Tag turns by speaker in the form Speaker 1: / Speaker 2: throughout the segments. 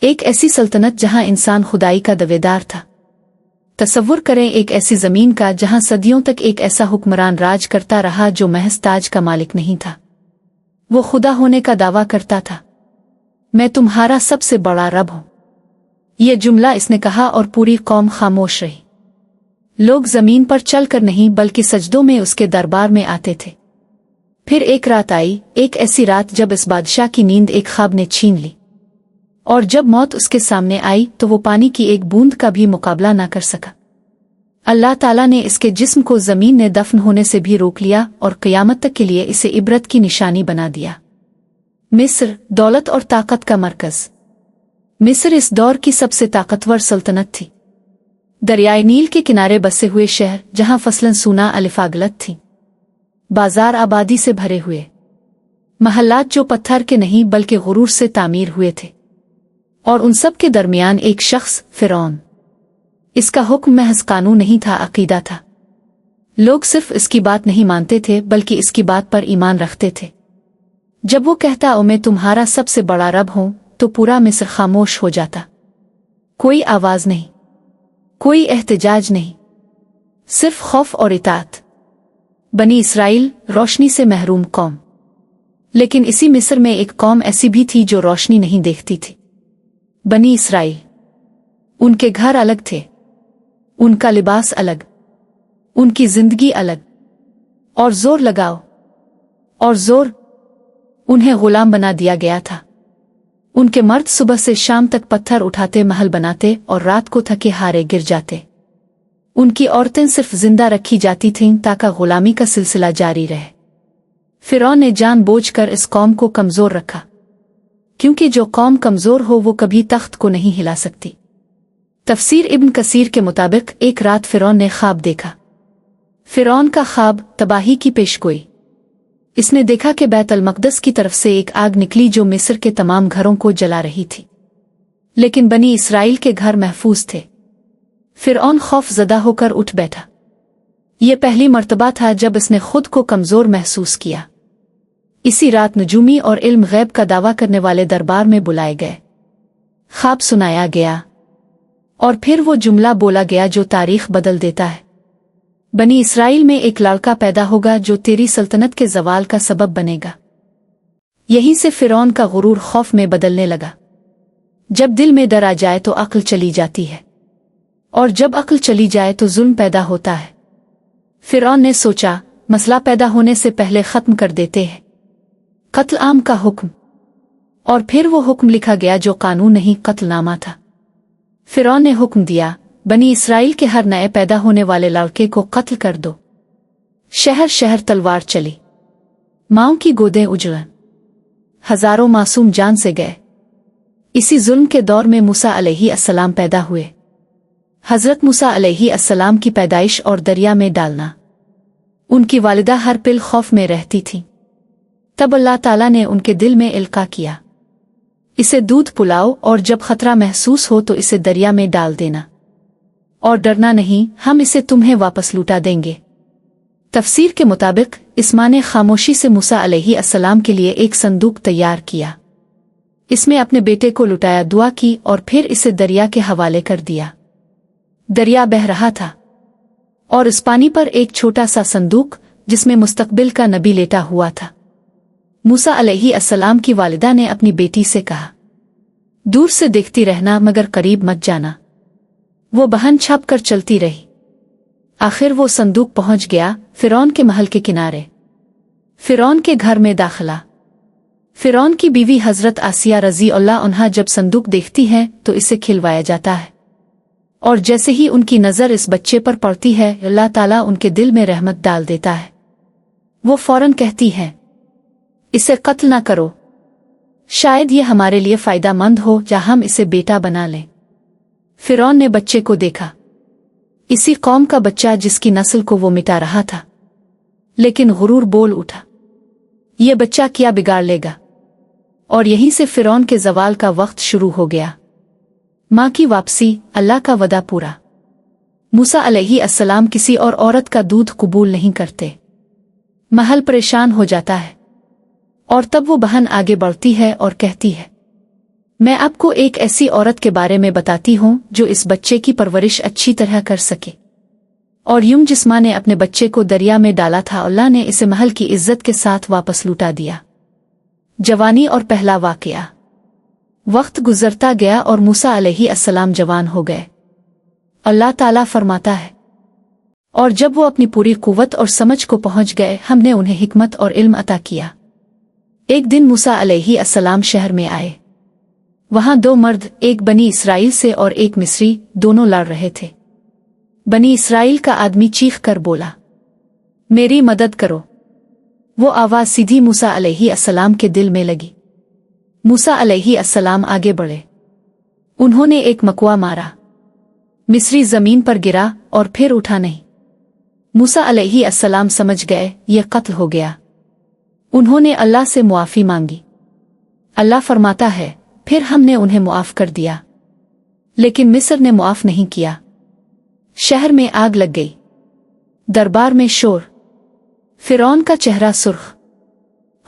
Speaker 1: ایک ایسی سلطنت جہاں انسان خدائی کا دعویدار تھا۔ تصور کریں ایک ایسی زمین کا جہاں صدیوں تک ایک ایسا حکمران راج کرتا رہا جو محض تاج کا مالک نہیں تھا، وہ خدا ہونے کا دعویٰ کرتا تھا۔ میں تمہارا سب سے بڑا رب ہوں، یہ جملہ اس نے کہا اور پوری قوم خاموش رہی۔ لوگ زمین پر چل کر نہیں بلکہ سجدوں میں اس کے دربار میں آتے تھے۔ پھر ایک رات آئی، ایک ایسی رات جب اس بادشاہ کی نیند ایک خواب نے چھین لی، اور جب موت اس کے سامنے آئی تو وہ پانی کی ایک بوند کا بھی مقابلہ نہ کر سکا۔ اللہ تعالیٰ نے اس کے جسم کو زمین نے دفن ہونے سے بھی روک لیا اور قیامت تک کے لیے اسے عبرت کی نشانی بنا دیا۔ مصر، دولت اور طاقت کا مرکز۔ مصر اس دور کی سب سے طاقتور سلطنت تھی۔ دریائے نیل کے کنارے بسے ہوئے شہر جہاں فصلیں سونا الفاغلت تھیں، بازار آبادی سے بھرے ہوئے، محلات جو پتھر کے نہیں بلکہ غرور سے تعمیر ہوئے تھے، اور ان سب کے درمیان ایک شخص، فرعون۔ اس کا حکم محض قانون نہیں تھا، عقیدہ تھا۔ لوگ صرف اس کی بات نہیں مانتے تھے بلکہ اس کی بات پر ایمان رکھتے تھے۔ جب وہ کہتا او میں تمہارا سب سے بڑا رب ہوں تو پورا مصر خاموش ہو جاتا۔ کوئی آواز نہیں، کوئی احتجاج نہیں، صرف خوف اور اطاعت۔ بنی اسرائیل، روشنی سے محروم قوم۔ لیکن اسی مصر میں ایک قوم ایسی بھی تھی جو روشنی نہیں دیکھتی تھی۔ بنی اسرائیل۔ ان کے گھر الگ تھے، ان کا لباس الگ، ان کی زندگی الگ، اور زور لگاؤ اور زور، انہیں غلام بنا دیا گیا تھا۔ ان کے مرد صبح سے شام تک پتھر اٹھاتے، محل بناتے اور رات کو تھکے ہارے گر جاتے۔ ان کی عورتیں صرف زندہ رکھی جاتی تھیں تاکہ غلامی کا سلسلہ جاری رہے۔ فرعون نے جان بوجھ کر اس قوم کو کمزور رکھا، کیونکہ جو قوم کمزور ہو وہ کبھی تخت کو نہیں ہلا سکتی۔ تفسیر ابن کثیر کے مطابق ایک رات فرعون نے خواب دیکھا۔ فرعون کا خواب تباہی کی پیشگوئی۔ اس نے دیکھا کہ بیت المقدس کی طرف سے ایک آگ نکلی جو مصر کے تمام گھروں کو جلا رہی تھی، لیکن بنی اسرائیل کے گھر محفوظ تھے۔ فرعون خوف زدہ ہو کر اٹھ بیٹھا۔ یہ پہلی مرتبہ تھا جب اس نے خود کو کمزور محسوس کیا۔ اسی رات نجومی اور علم غیب کا دعویٰ کرنے والے دربار میں بلائے گئے، خواب سنایا گیا، اور پھر وہ جملہ بولا گیا جو تاریخ بدل دیتا ہے۔ بنی اسرائیل میں ایک لڑکا پیدا ہوگا جو تیری سلطنت کے زوال کا سبب بنے گا۔ یہیں سے فرعون کا غرور خوف میں بدلنے لگا۔ جب دل میں ڈر آ جائے تو عقل چلی جاتی ہے، اور جب عقل چلی جائے تو ظلم پیدا ہوتا ہے۔ فرعون نے سوچا، مسئلہ پیدا ہونے سے پہلے ختم کر دیتے ہیں۔ قتل عام کا حکم، اور پھر وہ حکم لکھا گیا جو قانون نہیں، قتل نامہ تھا۔ فرعون نے حکم دیا، بنی اسرائیل کے ہر نئے پیدا ہونے والے لڑکے کو قتل کر دو۔ شہر شہر تلوار چلی، ماؤں کی گودیں اجڑیں، ہزاروں معصوم جان سے گئے۔ اسی ظلم کے دور میں موسیٰ علیہ السلام پیدا ہوئے۔ حضرت موسیٰ علیہ السلام کی پیدائش اور دریا میں ڈالنا، ان کی والدہ ہر پل خوف میں رہتی تھی۔ تب اللہ تعالیٰ نے ان کے دل میں القاء کیا، اسے دودھ پلاؤ، اور جب خطرہ محسوس ہو تو اسے دریا میں ڈال دینا، اور ڈرنا نہیں، ہم اسے تمہیں واپس لوٹا دیں گے۔ تفسیر کے مطابق اس ماں نے خاموشی سے موسیٰ علیہ السلام کے لیے ایک صندوق تیار کیا، اس میں اپنے بیٹے کو لٹایا، دعا کی اور پھر اسے دریا کے حوالے کر دیا۔ دریا بہہ رہا تھا، اور اس پانی پر ایک چھوٹا سا صندوق جس میں مستقبل کا نبی لیٹا ہوا تھا۔ موسیٰ علیہ السلام کی والدہ نے اپنی بیٹی سے کہا، دور سے دیکھتی رہنا مگر قریب مت جانا۔ وہ بہن چھپ کر چلتی رہی۔ آخر وہ صندوق پہنچ گیا، فرعون کے محل کے کنارے۔ فرعون کے گھر میں داخلہ۔ فرعون کی بیوی حضرت آسیہ رضی اللہ عنہا جب صندوق دیکھتی ہیں تو اسے کھلوایا جاتا ہے، اور جیسے ہی ان کی نظر اس بچے پر پڑتی ہے اللہ تعالیٰ ان کے دل میں رحمت ڈال دیتا ہے۔ وہ فوراً کہتی ہے، اسے قتل نہ کرو، شاید یہ ہمارے لیے فائدہ مند ہو یا ہم اسے بیٹا بنا لیں۔ فرعون نے بچے کو دیکھا، اسی قوم کا بچہ جس کی نسل کو وہ مٹا رہا تھا، لیکن غرور بول اٹھا، یہ بچہ کیا بگاڑ لے گا؟ اور یہیں سے فرعون کے زوال کا وقت شروع ہو گیا۔ ماں کی واپسی، اللہ کا وعدہ پورا۔ موسیٰ علیہ السلام کسی اور عورت کا دودھ قبول نہیں کرتے۔ محل پریشان ہو جاتا ہے، اور تب وہ بہن آگے بڑھتی ہے اور کہتی ہے، मैं आपको एक ऐसी औरत के बारे में बताती हूँ जो इस बच्चे की परवरिश अच्छी तरह कर सके। और यूं जिस माँ ने अपने बच्चे को दरिया में डाला था, अल्लाह ने इसे महल की इज्जत के साथ वापस लुटा दिया। जवानी और पहला वाकया। वक्त गुजरता गया और मूसा अलैहिस्सलाम जवान हो गए। अल्लाह ताला फरमाता है, और जब वो अपनी पूरी कुव्वत और समझ को पहुंच गए, हमने उन्हें हिकमत और इल्म अता किया। एक दिन मूसा अलैहिस्सलाम शहर में आए। वहां दो मर्द, एक बनी इसराइल से और एक मिस्री, दोनों लड़ रहे थे। बनी इसराइल का आदमी चीख कर बोला, मेरी मदद करो। वो आवाज सीधी मूसा अलैहिस्सलाम के दिल में लगी। मूसा अलैहिस्सलाम आगे बढ़े। उन्होंने एक मकवा मारा। मिस्री जमीन पर गिरा और फिर उठा नहीं। मूसा अलैहिस्सलाम समझ गए ये कत्ल हो गया। उन्होंने अल्लाह से मुआफी मांगी। अल्लाह फरमाता है, फिर हमने उन्हें मुआफ कर दिया। लेकिन मिस्र ने मुआफ नहीं किया। शहर में आग लग गई। दरबार में शोर। फिरौन का चेहरा सुर्ख।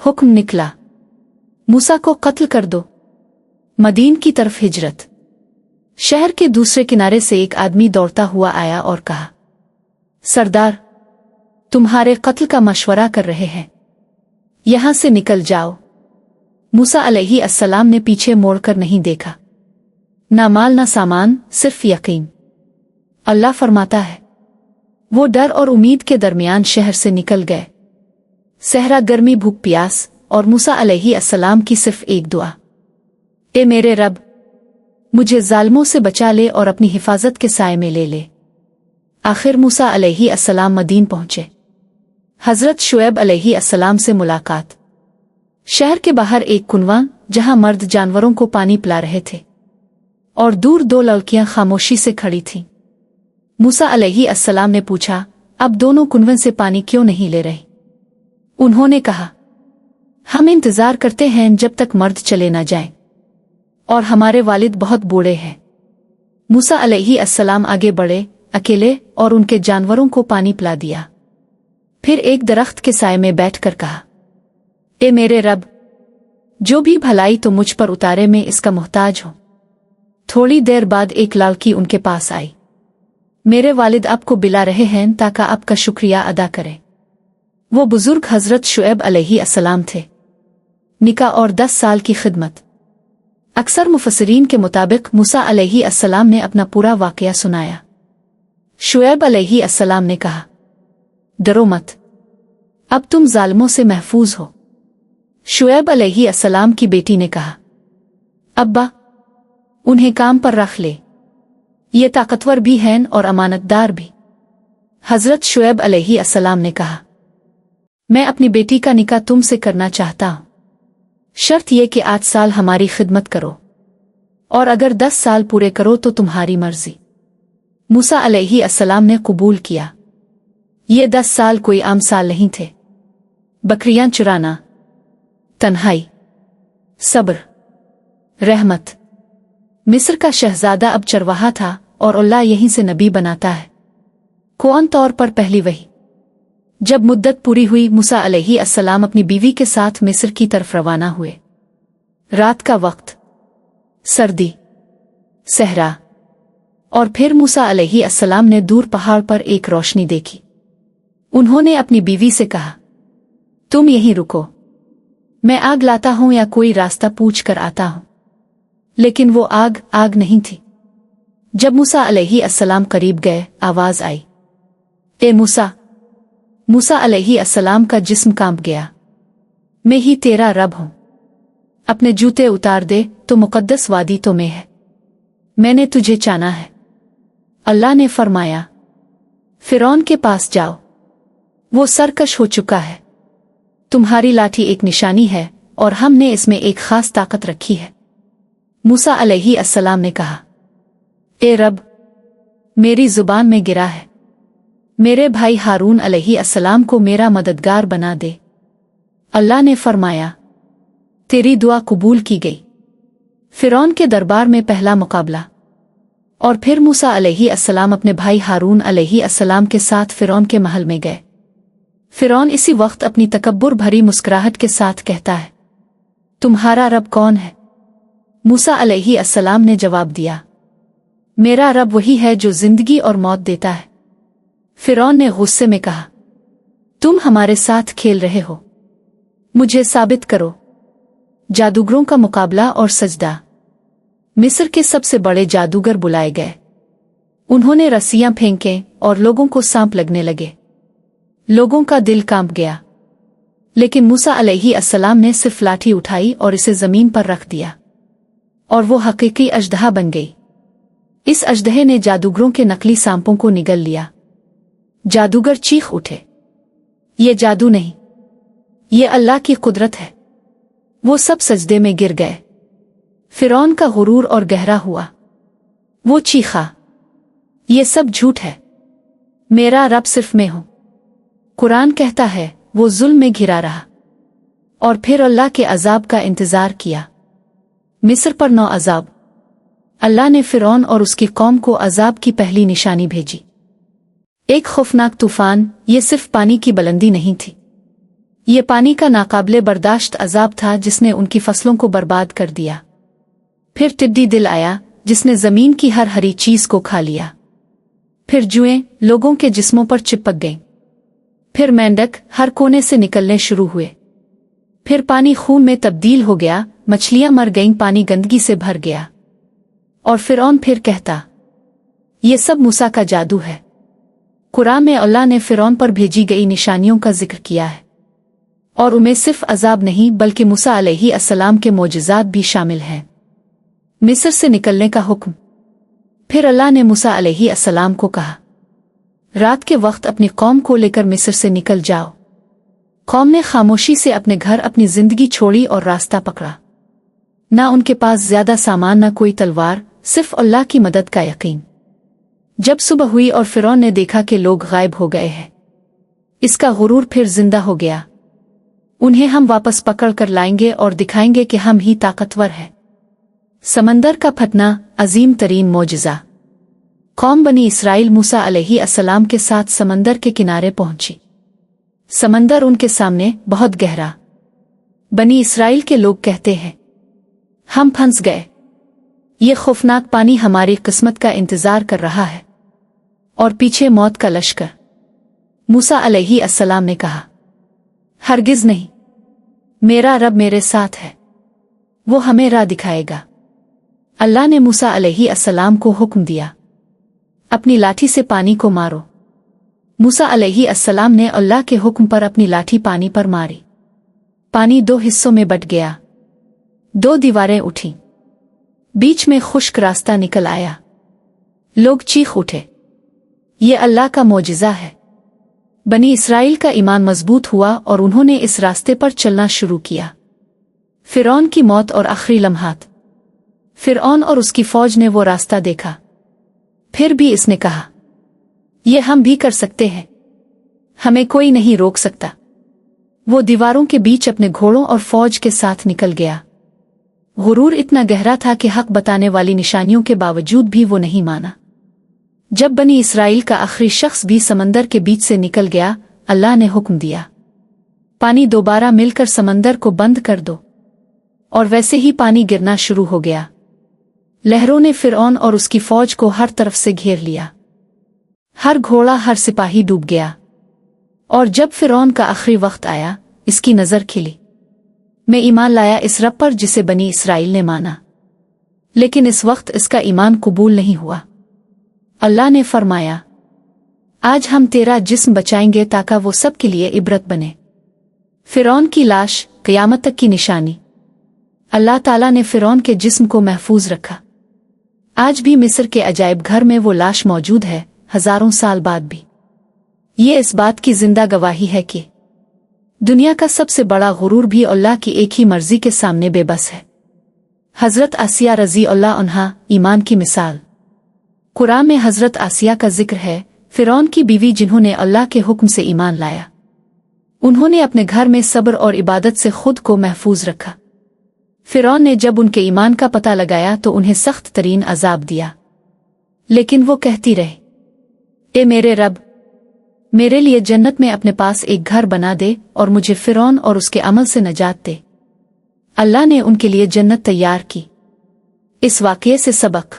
Speaker 1: हुक्म निकला, मूसा को कत्ल कर दो। मदीन की तरफ हिजरत। शहर के दूसरे किनारे से एक आदमी दौड़ता हुआ आया और कहा, सरदार, तुम्हारे कत्ल का मशवरा कर रहे हैं, यहां से निकल जाओ। मूसा अलैहिस्सलाम ने पीछे मोड़कर नहीं देखा। ना माल ना सामान, सिर्फ यकीन। अल्लाह फरमाता है, वो डर और उम्मीद के दरमियान शहर से निकल गए। सहरा गर्मी, भूख प्यास, और मूसा अलैहिस्सलाम की सिर्फ एक दुआ, ए मेरे रब, मुझे जालिमों से बचा ले और अपनी हिफाजत के साए में ले ले। आखिर मूसा अलैहिस्सलाम मदीन पहुंचे। हजरत शुएब अलैहिस्सलाम से मुलाकात। शहर के बाहर एक कुनवा, जहां मर्द जानवरों को पानी पिला रहे थे, और दूर दो लड़कियां खामोशी से खड़ी थीं। मूसा अलैहिस्सलाम ने पूछा, अब दोनों कुनवे से पानी क्यों नहीं ले रहे? उन्होंने कहा, हम इंतजार करते हैं जब तक मर्द चले न जाएं, और हमारे वालिद बहुत बूढ़े हैं। मूसा अलैहिस्सलाम आगे बढ़े अकेले और उनके जानवरों को पानी पिला दिया। फिर एक दरख्त के साए में बैठकर कहा, ए मेरे रब, जो भी भलाई तो मुझ पर उतारे, में इसका मोहताज हूं। थोड़ी देर बाद एक लड़की उनके पास आई। मेरे वालिद आपको बिला रहे हैं ताकि आपका शुक्रिया अदा करें। वो बुजुर्ग हजरत शुएब अलैहिस्सलाम थे। निकाह और 10 साल की खिदमत। अक्सर मुफस्सिरीन के मुताबिक मूसा अलैहिस्सलाम ने अपना पूरा वाकया सुनाया। शुएब अलैहिस्सलाम ने कहा, डरो मत, अब तुम जालिमों से महफूज हो। शुएब अलैहिस्सलाम की बेटी ने कहा, अब्बा, उन्हें काम पर रख ले, ये ताकतवर भी हैं और अमानतदार भी। हजरत शुएब अलैहिस्सलाम ने कहा, मैं अपनी बेटी का निकाह तुमसे करना चाहता हूं, शर्त यह कि 8 साल हमारी खिदमत करो, और अगर 10 साल पूरे करो तो तुम्हारी मर्जी। मूसा अलैहिस्सलाम ने कबूल किया। ये 10 साल कोई आम साल नहीं थे। बकरियां चुराना, तन्हाई, सब्र, रहमत। मिस्र का शहजादा अब चरवाहा था और अल्लाह यहीं से नबी बनाता है। कौन तौर पर पहली वही। जब मुद्दत पूरी हुई, मूसा अलैहिस्सलाम अपनी बीवी के साथ मिस्र की तरफ रवाना हुए। रात का वक्त, सर्दी, सहरा, और फिर मूसा अलैहिस्सलाम ने दूर पहाड़ पर एक रोशनी देखी। उन्होंने अपनी बीवी से कहा, तुम यहीं रुको, मैं आग लाता हूं या कोई रास्ता पूछ कर आता हूं। लेकिन वो आग नहीं थी। जब मूसा अलैहिस्सलाम करीब गए, आवाज आई, ए मूसा। मूसा अलैहिस्सलाम का जिस्म कांप गया। मैं ही तेरा रब हूं। अपने जूते उतार दे, तो मुकद्दस वादी तो में है। मैंने तुझे चाना है। अल्लाह ने फरमाया, फिरौन के पास जाओ, वो सरकश हो चुका है। तुम्हारी लाठी एक निशानी है और हमने इसमें एक खास ताकत रखी है। मूसा अलैहिस्सलाम ने कहा, ए रब, मेरी जुबान में गिरा है, मेरे भाई हारून अलैहिस्सलाम को मेरा मददगार बना दे। अल्लाह ने फरमाया, तेरी दुआ कबूल की गई। फिरौन के दरबार में पहला मुकाबला। और फिर मूसा अलैहिस्सलाम अपने भाई हारून अलैहिस्सलाम के साथ फिरौन के महल में गए। फिरौन इसी वक्त अपनी तकब्बुर भरी मुस्कुराहट के साथ कहता है, तुम्हारा रब कौन है? मूसा अलैहि अस्सलाम ने जवाब दिया, मेरा रब वही है जो जिंदगी और मौत देता है। फिरौन ने गुस्से में कहा, तुम हमारे साथ खेल रहे हो, मुझे साबित करो। जादूगरों का मुकाबला और सजदा। मिस्र के सबसे बड़े जादूगर बुलाए गए। उन्होंने रस्सियां फेंके और लोगों को सांप लगने लगे। लोगों का दिल कांप गया, लेकिन मूसा अलैहि अस्सलाम ने सिर्फ लाठी उठाई और इसे जमीन पर रख दिया, और वो हकीकी अजदहा बन गई। इस अजदहे ने जादूगरों के नकली सांपों को निगल लिया। जादूगर चीख उठे, ये जादू नहीं, ये अल्लाह की कुदरत है। वो सब सजदे में गिर गए। फिरौन का गुरूर और गहरा हुआ। वो चीखा, ये सब झूठ है, मेरा रब सिर्फ मैं हूं। कुरान कहता है वो जुल्म में घिरा रहा और फिर अल्लाह के अजाब का इंतजार किया। मिस्र पर 9 अजाब। अल्लाह ने फिरौन और उसकी कौम को अजाब की पहली निशानी भेजी। एक खौफनाक तूफान। ये सिर्फ पानी की बुलंदी नहीं थी, ये पानी का नाकाबिले बर्दाश्त अजाब था जिसने उनकी फसलों को बर्बाद कर दिया। फिर टिड्डी दिल आया जिसने जमीन की हर हरी चीज को खा लिया। फिर जुएं लोगों के जिस्मों पर चिपक गईं। फिर मेंढक हर कोने से निकलने शुरू हुए। फिर पानी खून में तब्दील हो गया, मछलियां मर गईं, पानी गंदगी से भर गया। और फिरौन फिर कहता, ये सब मूसा का जादू है। कुरान में अल्लाह ने फिरौन पर भेजी गई निशानियों का जिक्र किया है, और उनमें सिर्फ अजाब नहीं बल्कि मूसा अलैहि अस्सलाम के मोजज़ात भी शामिल हैं। मिस्र से निकलने का हुक्म। फिर अल्लाह ने मूसा अलैहि अस्सलाम को कहा, रात के वक्त अपनी कौम को लेकर मिस्र से निकल जाओ। कौम ने खामोशी से अपने घर, अपनी जिंदगी छोड़ी और रास्ता पकड़ा। ना उनके पास ज्यादा सामान, ना कोई तलवार, सिर्फ अल्लाह की मदद का यकीन। जब सुबह हुई और फिरौन ने देखा कि लोग गायब हो गए हैं, इसका गुरूर फिर जिंदा हो गया। उन्हें हम वापस पकड़ कर लाएंगे और दिखाएंगे कि हम ही ताकतवर हैं। समंदर का फटना, अजीम तरीन मोजज़ा। कौम बनी इसराइल मूसा अलैहि अस्सलाम के साथ समंदर के किनारे पहुंची। समंदर उनके सामने बहुत गहरा। बनी इसराइल के लोग कहते हैं, हम फंस गए। ये खौफनाक पानी हमारी किस्मत का इंतजार कर रहा है, और पीछे मौत का लश्कर। मूसा अलैहि अस्सलाम ने कहा, हरगिज नहीं, मेरा रब मेरे साथ है, वो हमें राह दिखाएगा। अल्लाह ने मूसा अलैहि अस्सलाम को हुक्म दिया, अपनी लाठी से पानी को मारो। मूसा अलैहि अस्सलाम ने अल्लाह के हुक्म पर अपनी लाठी पानी पर मारी। पानी 2 हिस्सों में बट गया। 2 दीवारें उठीं। बीच में खुश्क रास्ता निकल आया। लोग चीख उठे, ये अल्लाह का मोजिज़ा है। बनी इसराइल का ईमान मजबूत हुआ और उन्होंने इस रास्ते पर चलना शुरू किया। फिरौन की मौत और आखिरी लम्हात। फिरौन और उसकी फौज ने वो रास्ता देखा। फिर भी इसने कहा, ये हम भी कर सकते हैं, हमें कोई नहीं रोक सकता। वो दीवारों के बीच अपने घोड़ों और फौज के साथ निकल गया। गुरूर इतना गहरा था कि हक बताने वाली निशानियों के बावजूद भी वो नहीं माना। जब बनी इसराइल का आखिरी शख्स भी समंदर के बीच से निकल गया, अल्लाह ने हुक्म दिया, पानी दोबारा मिलकर समंदर को बंद कर दो। और वैसे ही पानी गिरना शुरू हो गया। लहरों ने फिरौन और उसकी फौज को हर तरफ से घेर लिया। हर घोड़ा, हर सिपाही डूब गया। और जब फिरौन का आखिरी वक्त आया, इसकी नजर खिली। मैं ईमान लाया इस रब पर जिसे बनी इसराइल ने माना, लेकिन इस वक्त इसका ईमान कबूल नहीं हुआ। अल्लाह ने फरमाया, आज हम तेरा जिस्म बचाएंगे ताकि वो सब के लिए इबरत बने। फिरौन की लाश क़यामत तक की निशानी। अल्लाह ताला ने फिरौन के जिस्म को महफूज रखा। आज भी मिस्र के अजायब घर में वो लाश मौजूद है, हजारों साल बाद भी। ये इस बात की जिंदा गवाही है कि दुनिया का सबसे बड़ा गुरूर भी अल्लाह की एक ही मर्जी के सामने बेबस है। हजरत आसिया रज़ी अल्लाह अन्हा ईमान की मिसाल। कुरान में हजरत आसिया का जिक्र है, फिरौन की बीवी जिन्होंने अल्लाह के हुक्म से ईमान लाया। उन्होंने अपने घर में सब्र और इबादत से खुद को महफूज रखा। फिरौन ने जब उनके ईमान का पता लगाया तो उन्हें सख्त तरीन अजाब दिया, लेकिन वो कहती रही, ए मेरे रब, मेरे लिए जन्नत में अपने पास एक घर बना दे और मुझे फिरौन और उसके अमल से नजात दे। अल्लाह ने उनके लिए जन्नत तैयार की। इस वाक़ये से सबक।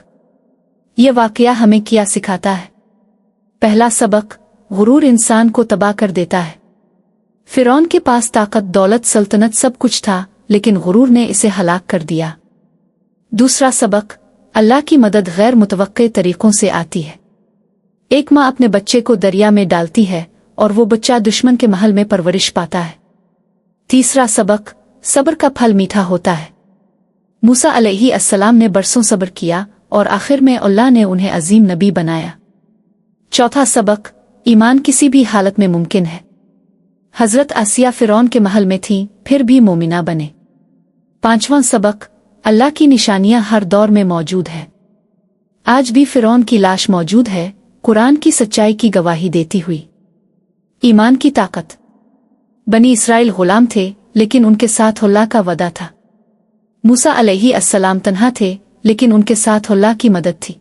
Speaker 1: ये वाक़या हमें क्या सिखाता है? पहला सबक, गुरूर इंसान को तबाह कर देता है। फिरौन के पास ताकत, दौलत, सल्तनत सब कुछ था, लेकिन गुरूर ने इसे हलाक कर दिया। दूसरा सबक, अल्लाह की मदद गैर मुतवक्के तरीकों से आती है। एक माँ अपने बच्चे को दरिया में डालती है और वो बच्चा दुश्मन के महल में परवरिश पाता है। तीसरा सबक, सब्र का फल मीठा होता है। मूसा अलैहिस्सलाम ने बरसों सब्र किया और आखिर में अल्लाह ने उन्हें अजीम नबी बनाया। चौथा सबक, ईमान किसी भी हालत में मुमकिन है। हजरत आसिया फिरौन के महल में थीं, फिर भी मोमिना बने। पांचवां सबक, अल्लाह की निशानियां हर दौर में मौजूद है। आज भी फिरौन की लाश मौजूद है, कुरान की सच्चाई की गवाही देती हुई। ईमान की ताकत। बनी इसराइल गुलाम थे, लेकिन उनके साथ अल्लाह का वदा था। मूसा अलैहिस्सलाम तन्हा थे, लेकिन उनके साथ अल्लाह की मदद थी।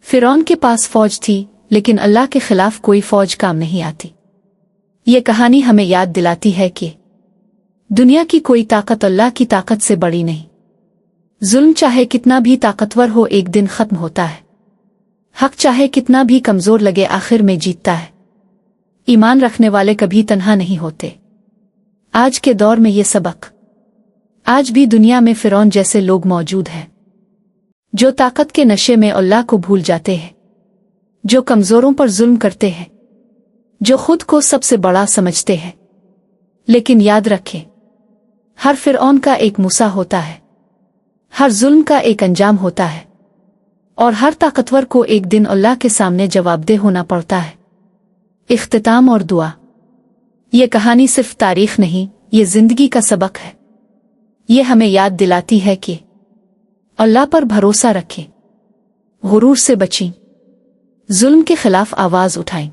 Speaker 1: फिरौन के पास फौज थी, लेकिन अल्लाह के खिलाफ कोई फौज काम नहीं आती। ये कहानी हमें याद दिलाती है कि दुनिया की कोई ताकत अल्लाह की ताकत से बड़ी नहीं। जुल्म चाहे कितना भी ताकतवर हो, एक दिन खत्म होता है। हक चाहे कितना भी कमजोर लगे, आखिर में जीतता है। ईमान रखने वाले कभी तन्हा नहीं होते। आज के दौर में ये सबक। आज भी दुनिया में फिरौन जैसे लोग मौजूद हैं, जो ताकत के नशे में अल्लाह को भूल जाते हैं, जो कमजोरों पर जुल्म करते हैं, जो खुद को सबसे बड़ा समझते हैं। लेकिन याद रखें, हर फिरौन का एक मूसा होता है, हर जुल्म का एक अंजाम होता है, और हर ताकतवर को एक दिन अल्लाह के सामने जवाबदेह होना पड़ता है। इख्तिताम और दुआ। ये कहानी सिर्फ तारीख नहीं, ये जिंदगी का सबक है। ये हमें याद दिलाती है कि अल्लाह पर भरोसा रखें, गुरूर से बचें, जुल्म के खिलाफ आवाज उठाएं,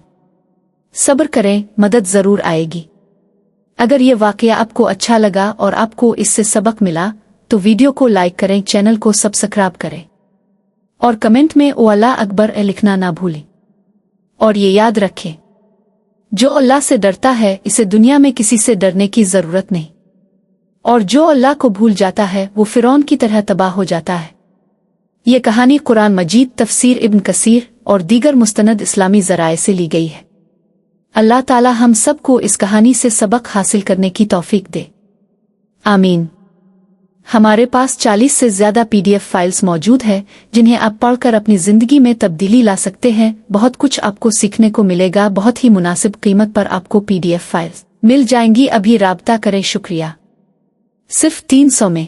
Speaker 1: सब्र करें, मदद जरूर आएगी। अगर ये वाकया आपको अच्छा लगा और आपको इससे सबक मिला तो वीडियो को लाइक करें, चैनल को सब्सक्राइब करें और कमेंट में ओ अल्लाह अकबर लिखना ना भूलें। और ये याद रखें, जो अल्लाह से डरता है, इसे दुनिया में किसी से डरने की जरूरत नहीं। और जो अल्लाह को भूल जाता है, वो फिरौन की तरह तबाह हो जाता है। ये कहानी कुरान मजीद, तफसीर इब्न कसीर और दीगर मुस्तनद इस्लामी ज़राए से ली गई है। अल्लाह ताला हम सब को इस कहानी से सबक हासिल करने की तौफीक दे, आमीन। हमारे पास 40 से ज्यादा PDF फाइल्स मौजूद है, जिन्हें आप पढ़कर अपनी जिंदगी में तब्दीली ला सकते हैं। बहुत कुछ आपको सीखने को मिलेगा। बहुत ही मुनासिब कीमत पर आपको PDF फाइल्स मिल जाएंगी। अभी राब्ता करें। शुक्रिया। सिर्फ 300 में।